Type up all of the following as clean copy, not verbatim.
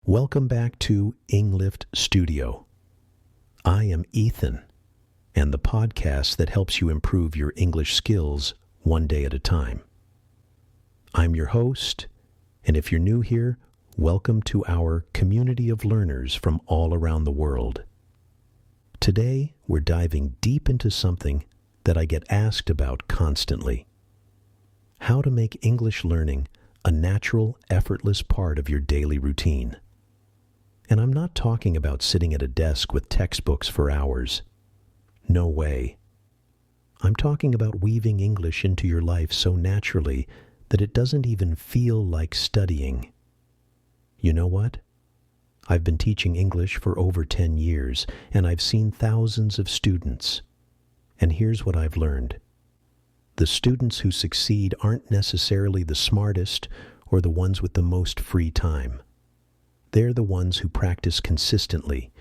Welcome back to Englift Studio. I am Ethan, and the podcast that helps you improve your English skills one day at a time. I'm your host, and if you're new here, welcome to our community of learners from all around the world. Today, we're diving deep into something that I get asked about constantly: how to make English learning a natural, effortless part of your daily routine. And I'm not talking about sitting at a desk with textbooks for hours. No way. I'm talking about weaving English into your life so naturally that it doesn't even feel like studying. You know what? I've been teaching English for over 10 years, and I've seen thousands of students. And here's what I've learned. The students who succeed aren't necessarily the smartest or the ones with the most free time. They're the ones who practice consistently,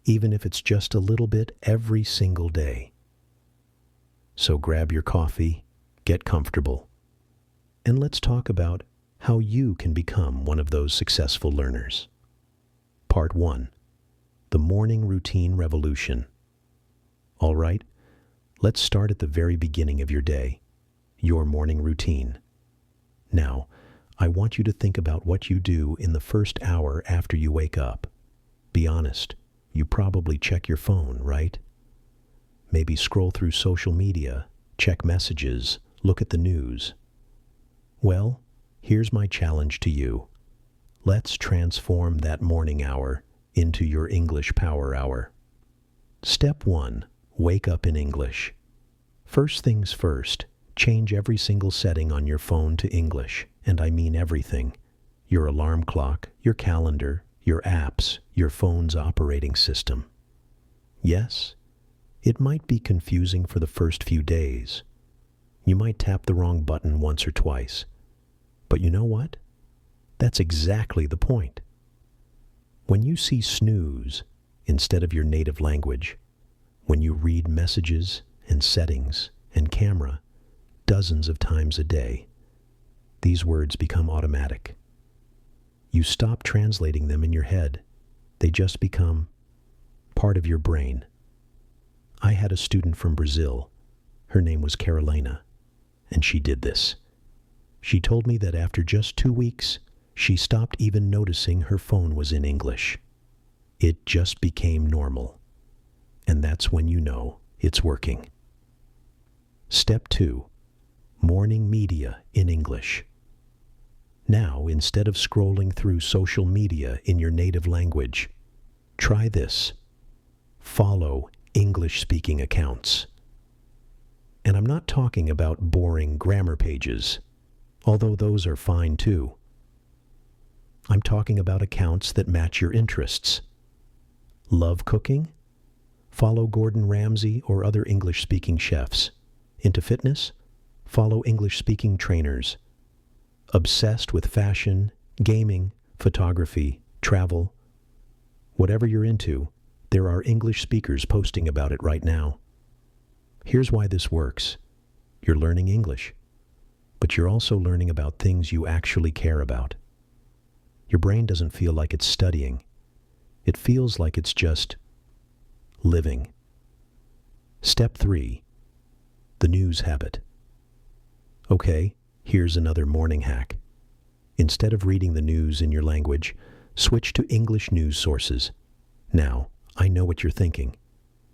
even if it's just a little bit every single day. So grab your coffee, get comfortable, and let's talk about how you can become one of those successful learners. Part 1. The Morning Routine Revolution. All right, let's start at the very beginning of your day, your morning routine. Now, I want you to think about what you do in the first hour after you wake up. Be honest, you probably check your phone, right? Maybe scroll through social media, check messages, look at the news. Well, here's my challenge to you. Let's transform that morning hour into your English power hour. Step 1. Wake up in English. First things first, change every single setting on your phone to English, and I mean everything. Your alarm clock, your calendar, your apps, your phone's operating system. Yes, it might be confusing for the first few days. You might tap the wrong button once or twice. But you know what? That's exactly the point. When you see snooze instead of your native language, when you read messages and settings and camera dozens of times a day, these words become automatic. You stop translating them in your head. They just become part of your brain. I had a student from Brazil. Her name was Carolina, and she did this. She told me that after just 2 weeks, she stopped even noticing her phone was in English. It just became normal. And that's when you know it's working. Step 2. Morning media in English. Now, instead of scrolling through social media in your native language, try this. Follow English-speaking accounts. And I'm not talking about boring grammar pages, although those are fine too. I'm talking about accounts that match your interests. Love cooking? Follow Gordon Ramsay or other English-speaking chefs. Into fitness? Follow English-speaking trainers. Obsessed with fashion, gaming, photography, travel. Whatever you're into, there are English speakers posting about it right now. Here's why this works. You're learning English, but you're also learning about things you actually care about. Your brain doesn't feel like it's studying. It feels like it's just living. Step 3. The news habit. Okay, here's another morning hack. Instead of reading the news in your language, switch to English news sources. Now, I know what you're thinking,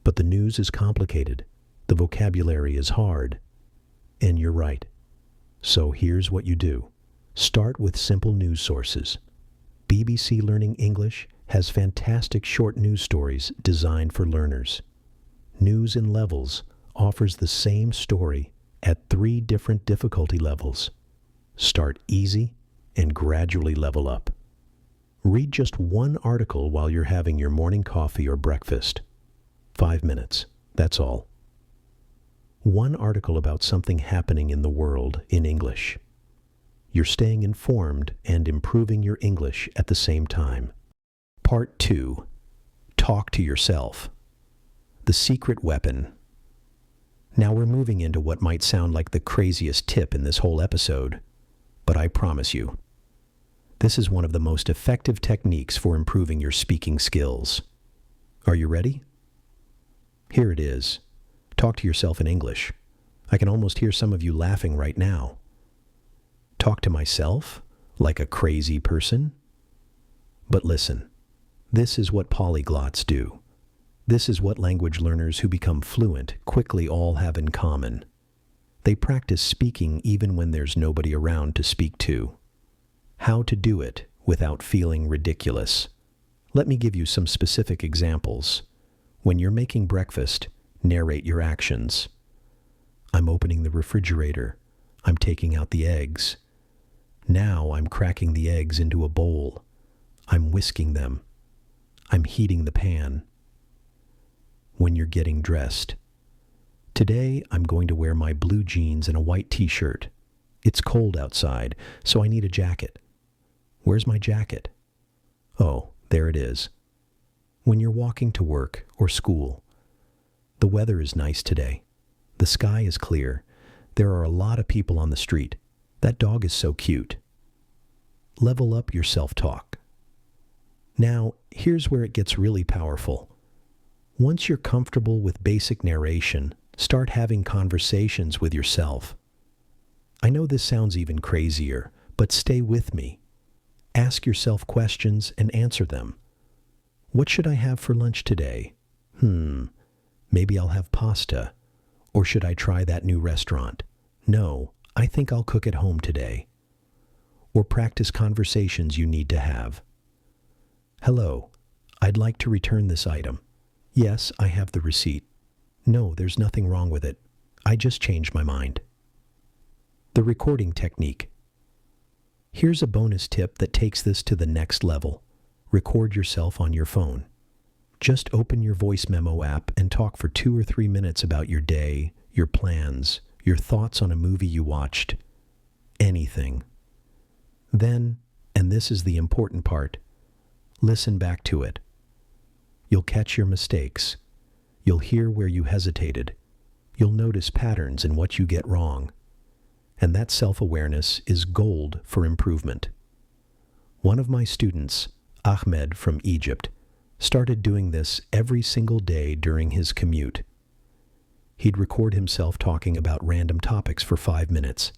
but the news is complicated. The vocabulary is hard. And you're right. So here's what you do. Start with simple news sources. BBC Learning English has fantastic short news stories designed for learners. News in Levels offers the same story at 3 different difficulty levels. Start easy and gradually level up. Read just one article while you're having your morning coffee or breakfast. 5 minutes, that's all. One article about something happening in the world in English. You're staying informed and improving your English at the same time. Part 2. Talk to yourself. The secret weapon. Now we're moving into what might sound like the craziest tip in this whole episode, but I promise you, This is one of the most effective techniques for improving your speaking skills. Are you ready? Here it is. Talk to yourself in English. I can almost hear some of you laughing right now. Talk to myself like a crazy person? But listen, this is what polyglots do. This is what language learners who become fluent quickly all have in common. They practice speaking even when there's nobody around to speak to. How to do it without feeling ridiculous. Let me give you some specific examples. When you're making breakfast, narrate your actions. I'm opening the refrigerator. I'm taking out the eggs. Now I'm cracking the eggs into a bowl. I'm whisking them. I'm heating the pan. When you're getting dressed. Today I'm going to wear my blue jeans and a white t-shirt. It's cold outside, so I need a jacket. Where's my jacket? Oh, there it is. When you're walking to work or school. The weather is nice today. The sky is clear. There are a lot of people on the street. That dog is so cute. Level up your self-talk. Now, here's where it gets really powerful. Once you're comfortable with basic narration, start having conversations with yourself. I know this sounds even crazier, but stay with me. Ask yourself questions and answer them. What should I have for lunch today? Maybe I'll have pasta. Or should I try that new restaurant? No, I think I'll cook at home today. Or practice conversations you need to have. Hello, I'd like to return this item. Yes, I have the receipt. No, there's nothing wrong with it. I just changed my mind. The recording technique. Here's a bonus tip that takes this to the next level. Record yourself on your phone. Just open your voice memo app and talk for 2 or 3 minutes about your day, your plans, your thoughts on a movie you watched. Anything. Then, and this is the important part, listen back to it. You'll catch your mistakes. You'll hear where you hesitated. You'll notice patterns in what you get wrong. And that self-awareness is gold for improvement. One of my students, Ahmed from Egypt, started doing this every single day during his commute. He'd record himself talking about random topics for 5 minutes.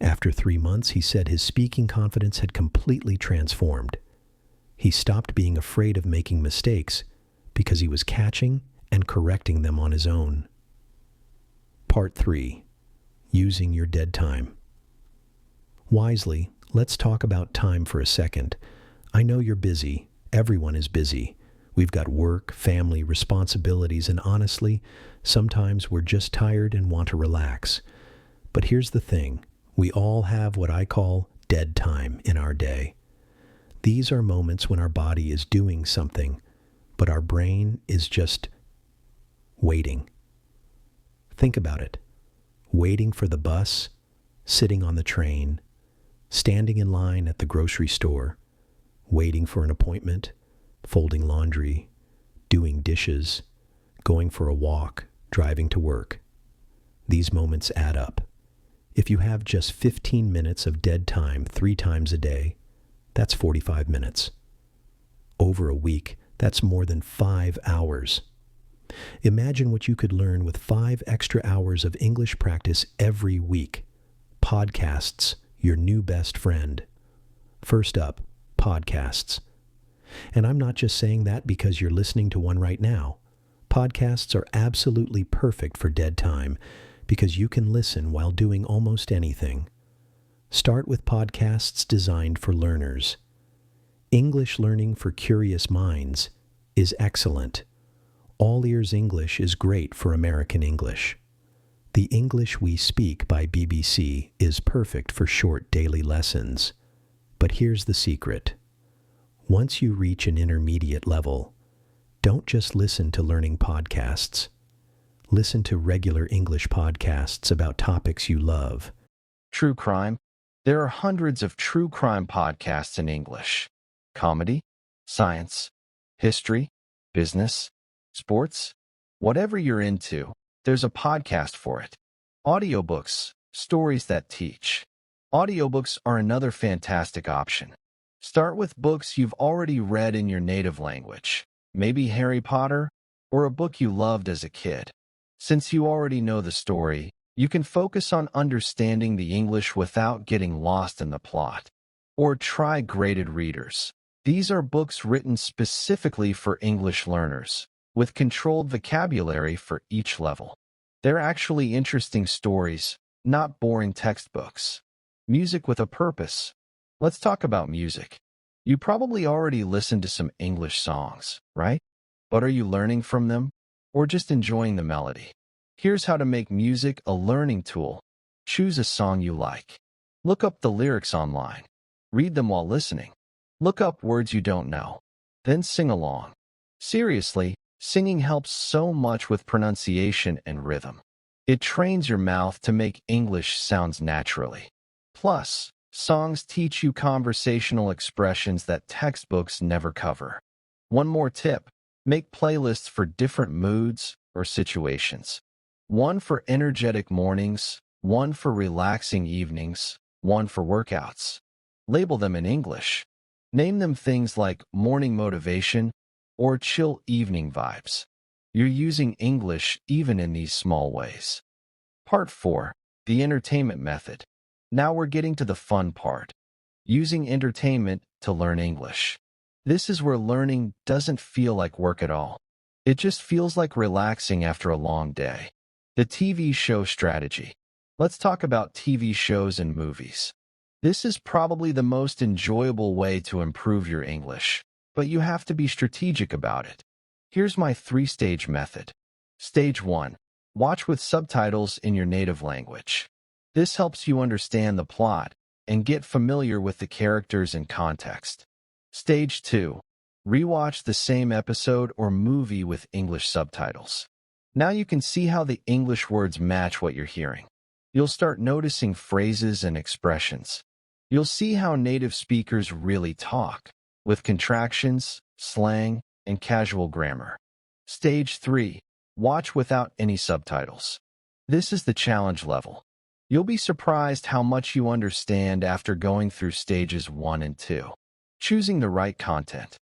After 3 months, he said his speaking confidence had completely transformed. He stopped being afraid of making mistakes because he was catching and correcting them on his own. Part 3. Using your dead time. Wisely, let's talk about time for a second. I know you're busy. Everyone is busy. We've got work, family, responsibilities, and honestly, sometimes we're just tired and want to relax. But here's the thing. We all have what I call dead time in our day. These are moments when our body is doing something, but our brain is just waiting. Think about it. Waiting for the bus, sitting on the train, standing in line at the grocery store, waiting for an appointment, folding laundry, doing dishes, going for a walk, driving to work. These moments add up. If you have just 15 minutes of dead time 3 times a day, that's 45 minutes. Over a week, that's more than 5 hours. Imagine what you could learn with 5 extra hours of English practice every week. Podcasts, your new best friend. First up, podcasts. And I'm not just saying that because you're listening to one right now. Podcasts are absolutely perfect for dead time because you can listen while doing almost anything. Start with podcasts designed for learners. English Learning for Curious Minds is excellent. All Ears English is great for American English. The English We Speak by BBC is perfect for short daily lessons. But here's the secret. Once you reach an intermediate level, don't just listen to learning podcasts. Listen to regular English podcasts about topics you love. True crime. There are hundreds of true crime podcasts in English. Comedy, science, history, business, sports, whatever you're into, there's a podcast for it. Audiobooks, stories that teach. Audiobooks are another fantastic option. Start with books you've already read in your native language, maybe Harry Potter, or a book you loved as a kid. Since you already know the story, you can focus on understanding the English without getting lost in the plot. Or try graded readers. These are books written specifically for English learners, with controlled vocabulary for each level. They're actually interesting stories, not boring textbooks. Music with a purpose. Let's talk about music. You probably already listened to some English songs, right? But are you learning from them, or just enjoying the melody? Here's how to make music a learning tool. Choose a song you like. Look up the lyrics online. Read them while listening. Look up words you don't know. Then sing along. Seriously, singing helps so much with pronunciation and rhythm. It trains your mouth to make English sounds naturally. Plus, songs teach you conversational expressions that textbooks never cover. One more tip: make playlists for different moods or situations. One for energetic mornings, one for relaxing evenings, one for workouts. Label them in English. Name them things like morning motivation or chill evening vibes. You're using English even in these small ways. Part 4. The entertainment method. Now we're getting to the fun part. Using entertainment to learn English. This is where learning doesn't feel like work at all. It just feels like relaxing after a long day. The TV show strategy. Let's talk about TV shows and movies. This is probably the most enjoyable way to improve your English, but you have to be strategic about it. Here's my 3-stage method. Stage 1. Watch with subtitles in your native language. This helps you understand the plot and get familiar with the characters and context. Stage 2. Rewatch the same episode or movie with English subtitles. Now you can see how the English words match what you're hearing. You'll start noticing phrases and expressions. You'll see how native speakers really talk, with contractions, slang, and casual grammar. Stage 3. Watch without any subtitles. This is the challenge level. You'll be surprised how much you understand after going through stages 1 and 2. Choosing the right content.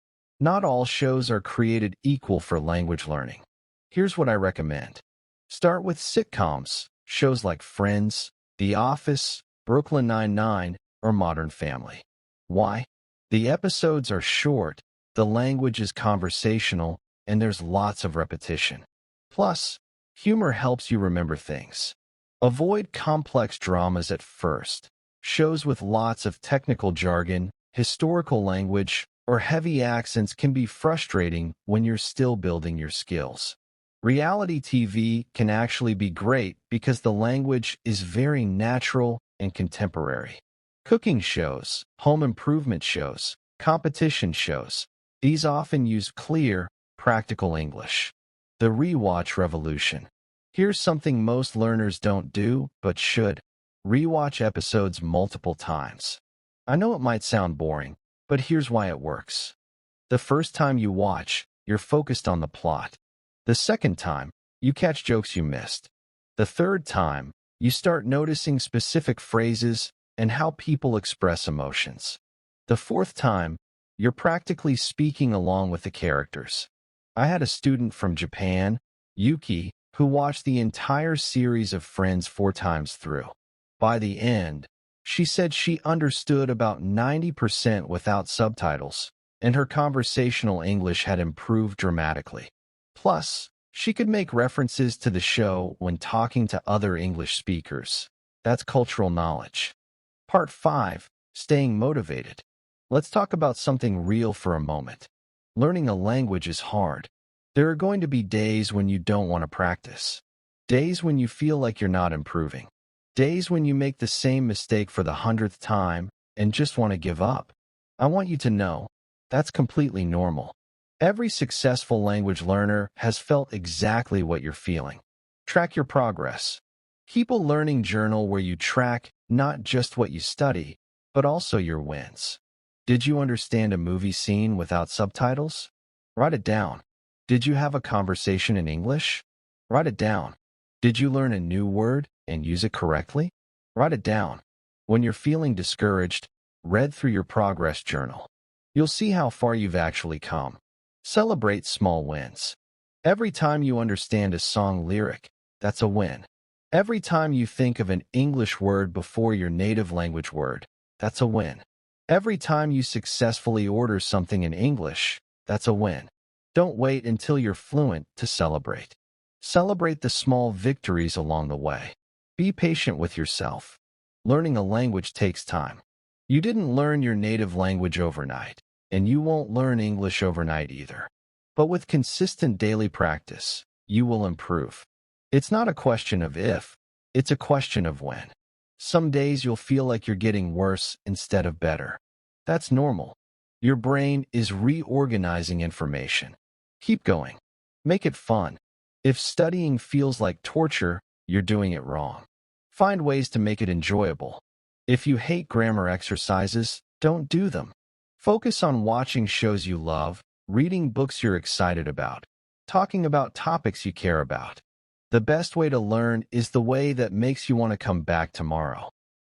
Not all shows are created equal for language learning. Here's what I recommend. Start with sitcoms, shows like Friends, The Office, Brooklyn Nine-Nine, or Modern Family. Why? The episodes are short, the language is conversational, and there's lots of repetition. Plus, humor helps you remember things. Avoid complex dramas at first. Shows with lots of technical jargon, historical language, or heavy accents can be frustrating when you're still building your skills. Reality TV can actually be great because the language is very natural and contemporary. Cooking shows, home improvement shows, competition shows, these often use clear, practical English. The rewatch revolution. Here's something most learners don't do, but should. Rewatch episodes multiple times. I know it might sound boring, but here's why it works. The first time you watch, you're focused on the plot. The second time, you catch jokes you missed. The third time, you start noticing specific phrases and how people express emotions. The fourth time, you're practically speaking along with the characters. I had a student from Japan, Yuki, who watched the entire series of Friends 4 times through. By the end, she said she understood about 90% without subtitles, and her conversational English had improved dramatically. Plus, she could make references to the show when talking to other English speakers. That's cultural knowledge. Part 5. Staying motivated. Let's talk about something real for a moment. Learning a language is hard. There are going to be days when you don't want to practice. Days when you feel like you're not improving. Days when you make the same mistake for the 100th time and just want to give up. I want you to know, that's completely normal. Every successful language learner has felt exactly what you're feeling. Track your progress. Keep a learning journal where you track not just what you study, but also your wins. Did you understand a movie scene without subtitles? Write it down. Did you have a conversation in English? Write it down. Did you learn a new word and use it correctly? Write it down. When you're feeling discouraged, read through your progress journal. You'll see how far you've actually come. Celebrate small wins. Every time you understand a song lyric, that's a win. Every time you think of an English word before your native language word, that's a win. Every time you successfully order something in English, that's a win. Don't wait until you're fluent to celebrate. Celebrate the small victories along the way. Be patient with yourself. Learning a language takes time. You didn't learn your native language overnight, and you won't learn English overnight either. But with consistent daily practice, you will improve. It's not a question of if, it's a question of when. Some days you'll feel like you're getting worse instead of better. That's normal. Your brain is reorganizing information. Keep going. Make it fun. If studying feels like torture, you're doing it wrong. Find ways to make it enjoyable. If you hate grammar exercises, don't do them. Focus on watching shows you love, reading books you're excited about, talking about topics you care about. The best way to learn is the way that makes you want to come back tomorrow.